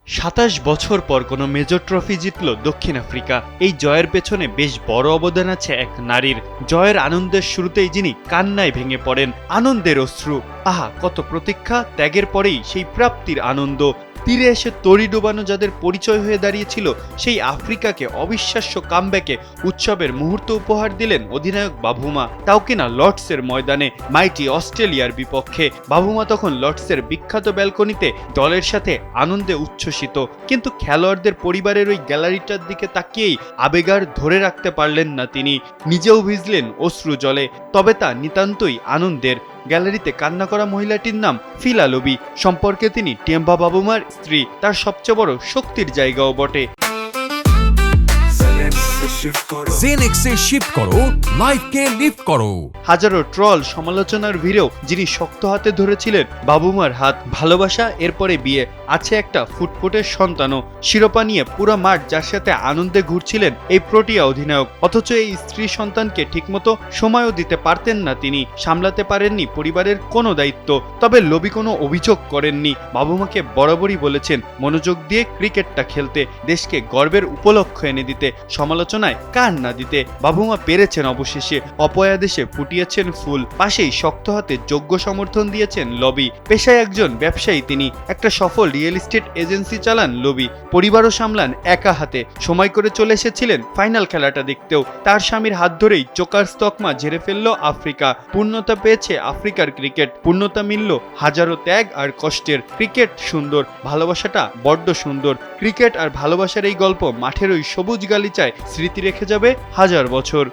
২৭ বছর পর কোনো মেজর ট্রফি জিতল দক্ষিণ আফ্রিকা। এই জয়ের পেছনে বেশ বড় অবদান আছে এক নারীর। জয়ের আনন্দের শুরুতেই যিনি কান্নায় ভেঙে পড়েন, আনন্দের অশ্রু। আহা, কত প্রতীক্ষা ত্যাগের পরেই সেই প্রাপ্তির আনন্দ। তীরে এসে তরি ডোবানো যাদের পরিচয় হয়ে দাঁড়িয়েছিল সেই আফ্রিকাকে অবিশ্বাস্য কামব্যাকে উৎসবের মুহূর্ত উপহার দিলেন অধিনায়ক বাভুমা, তাও কিনা লর্ডসের ময়দানে মাইটি অস্ট্রেলিয়ার বিপক্ষে। বাভুমা তখন লর্ডসের বিখ্যাত ব্যালকনিতে দলের সাথে আনন্দে উচ্ছ্বসিত, কিন্তু খেলোয়াড়দের পরিবারের ওই গ্যালারিটার দিকে তাকিয়েই আবেগ আর ধরে রাখতে পারলেন না তিনি। নিজেও ভিজলেন অশ্রু জলে, তবে তা নিতান্তই আনন্দের। গ্যালারিতে কান্না করা মহিলাটির নাম ফিলা লোবি। সম্পর্কে তিনি টেম্বা বাবুমার স্ত্রী, তার সবচেয়ে বড় শক্তির জায়গাও বটে। জেনেক্সে শিফট করো, লাইফকে লিফট করো। হাজারো ট্রল সমালোচনার ভিড়েও যিনি শক্ত হাতে ধরেছিলেন বাবুমার হাত। ভালোবাসা, এরপরে বিয়ে, আছে একটা ফুটফুটের সন্তানও। শিরোপা নিয়ে পুরো মাঠ যার সাথে আনন্দে ঘুরছিলেন এই প্রোটিয়া অধিনায়ক, অথচ এই স্ত্রী সন্তানকে ঠিকমতো সময়ও দিতে পারতেন না তিনি। সামলাতে পারেননি পরিবারের কোনো দায়িত্ব। তবে লোবি কোনো অভিযোগ করেননি। বাবুমাকে বরাবরই বলেছেন মনোযোগ দিয়ে ক্রিকেটটা খেলতে, দেশকে গর্বের উপলক্ষ এনে দিতে, সমালোচনায় কান না দিতে। বাবুমা পেরেছেন অবশেষে। অপয়াদেশে ফুটিয়েছেন ফুল, পাশেই শক্ত হাতে যোগ্য সমর্থন দিয়েছেন লবি। পেশায় একজন ব্যবসায়ী তিনি, একটা সফল রিয়েল এস্টেট এজেন্সি চালান লবি। পরিবারও সামলান একা হাতে। সময় করে চলে এসেছিলেন ফাইনাল খেলাটা দেখতেও। তার স্বামীর হাত ধরেই চোকার তকমা ঝেড়ে ফেলল আফ্রিকা। পূর্ণতা পেয়েছে আফ্রিকার ক্রিকেট। পূর্ণতা মিলল হাজারো ত্যাগ আর কষ্টের। ক্রিকেট সুন্দর, ভালোবাসাটা বড্ড সুন্দর। ক্রিকেট আর ভালোবাসার এই গল্প মাঠের ওই সবুজ গালিচায় স্মৃতি রেখে যাবে হাজার বছর।